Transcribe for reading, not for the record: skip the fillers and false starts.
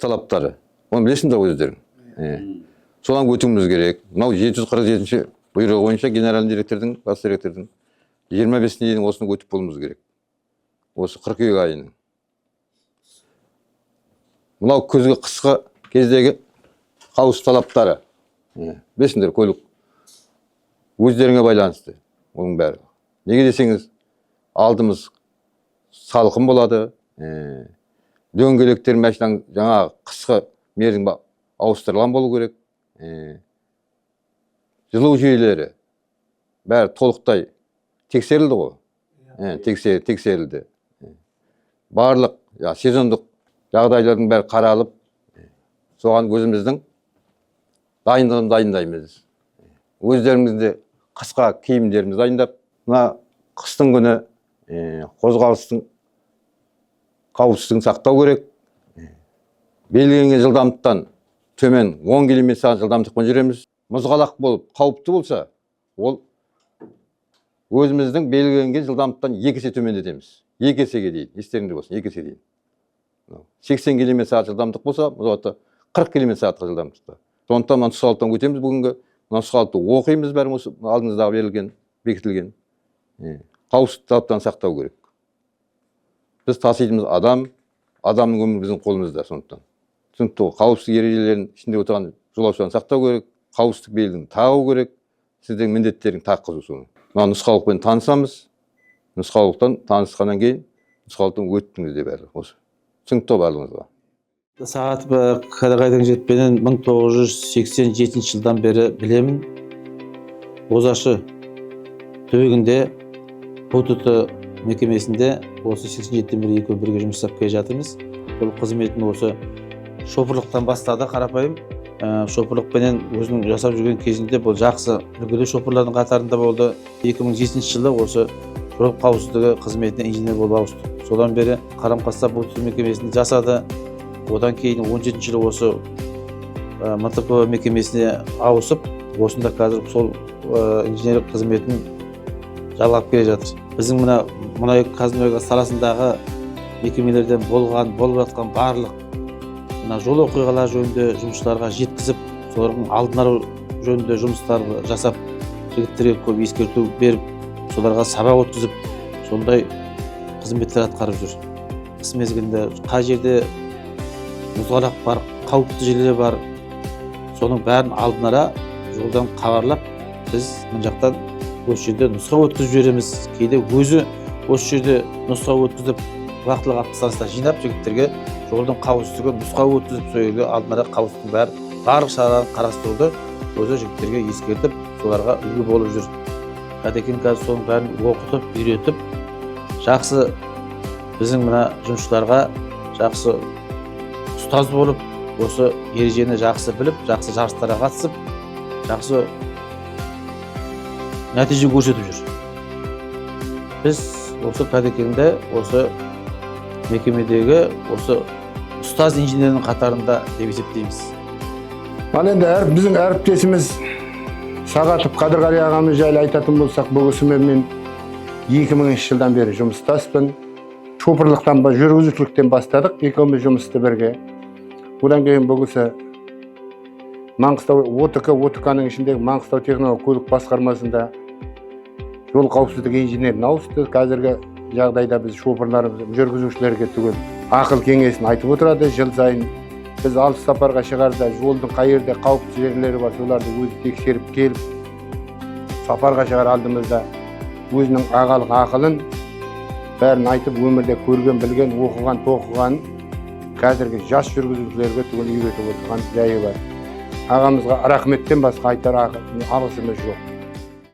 талаптары. Оны білесіңдер өздерің. Содан өтуіміз керек. Мынау 747-ші бұйрығы бойынша генеральный директордың, бас директордың 25-іне дейін осыны өтіп болуымыз керек. Осы қыркүйек айының. Мынау күзгі қысқы кездегі қауіпсіздік талаптары. Білесіңдер, көлік өздеріңе байланысты. Оның бәрі. Неге десеңіз, алдымыз салқын болады. Дөңгелектер машинаның жаңа қысқы мерзім ауыстырылған болу керек. Жылу жүйелері бәрі толықтай тексерілді ғой. Тексерілді. Барлық сезондық жағдайлардың бәрі қаралып, соған өзіміздің дайындығын дайындаймыз. Өздерімізде қысқа киімдеріміз дайындап, мына қыстың күні қозғалыстың қауіпсіздігін сақтау керек. Белгіленген жылдамдықтан төмен 10 км/сағ жылдамдықпен жүреміз. Мұзғалақ болып қауіпті болса, ол өзіміздің белгіленген жылдамдықтан 2 есе төмендетеміз. 2 есеге дейін, естеріңде болсын, 2 есе дейін. 80 км/сағ жылдамдық болса, мұзғалақта 40 км/сағ жылдамдықта. Сондықтан мына нұсқаулықтан өтеміз бүгінгі. Нұсқаулықты оқимыз бәрі осы алдыңыздағы берілген, бекітілген. Қауіпсіздік талаптарын сақтау керек. Біз таситымыз адамның өмірі біздің қолымызда сондықтан. Түсінікті, қауіпсіздік ережелерінің ішінде отырған жолаушыларды сақтау керек, қауіпсіздік белгісін тағу керек, сіздің міндеттерің таққызу соны. Мына нұсқаулықпен танысамыз, нұсқаулықтан танысқаннан кейін нұсқаулықтан өттіңіз де бәрі осы. Түсінікті барлығыңызға. Сағат қадағайдың жетпенін 1987 жылдан бері білемін. Озашы төбегінде БУТТ мекемесінде осы 87-ден бері екеуі бірге жұмыс жасап келе жатырмыз. Бұл қызметін осы шофырлықтан бастады қарапайым. Шофырлықпенен өзінің жасап жүрген кезінде бұл жақсы үлгілі шофырлардың қатарында болды. 2007 жылы осы жол қауіпсіздігі қызметіне инженер болып ауысты. Содан бері Қарамқастар БУТТ мекемесінде жасады. Одан кейін 17 жылы осы МТП мекемесіне ауысып, осында қазір сол инженерлік қызметін жалғап келе жатыр. Біздің мұнай қазмұнайгаз саласындағы мекемелерден болып жатқан барлық жол оқиғалар жөнінде жұмысшыларға жеткізіп, солардың алдын алу жөнінде жұмыстар жасап, жігіттерге көп ескерту беріп, соларға сабақ өткізіп, сондай қызметтер атқарып жүр. Қыс мезгілінде қай жерде мұзғалақ бар, қауіпті жерлер бар, соның бәрін алдын ала жолдан хабарлап, біз мына жақтан осы жерде нұсқау өткізіп жібереміз. Кейде өзі осы жерде нұсқау өткізіп, уақытылы автостанцияда жинап, жігіттерге жолдың қауіпсіздігін нұсқау өткізіп, сол жерге алдын ала қауіпсіздіктің бәрі барлық шараларын қарастыруды өзі жігіттерге ескертіп, соларға үлгі болып жүр. Қадекең қазір соның бәрін оқытып, үйретіп, жақсы біздің мына жұмысшыларға жақсы ұстаз болып, осы ережені жақсы біліп, жақсы жарыстарға қатысып, жақсы нәтиже көрсетіп жүр. Біз осы Қадекеңді осы мекемедегі осы ұстаз инженерінің қатарында деп есептейміз. Енді біздің әріптесіміз Сағатов Қадырғали ағамыз жайлы айтатын болсақ, бұл кісімен мен 2000 жылдан бері жұмыстаспын. Шофырлықтан жүргізушіліктен бастадық, екеуміз жұмысты бірге. Одан кейін бұл кісі Маңғыстау ОТК-ның ішіндегі Маңғыстау техникалық көлік басқармасында жол қауіпсіздігі инженеріне ауысты. Қазіргі жағдайда біз шофырларымыз, жүргізушілерге түгел ақыл кеңесін айтып отырады. Жыл сайын біз алыс сапарға шығарда жолдың қай жерде қауіпті жерлері бар, соларды өзі тексеріп келіп, сапарға шығар алдымызда өзінің ағалық ақылын бәрін айтып, өмірде көрген, білген, оқыған, тоқыған қазіргі жас жүргізушілерге түгел үйретіп отырған жайы бар. Ағамызға рахметтен басқа айтар алғысымыз жоқ.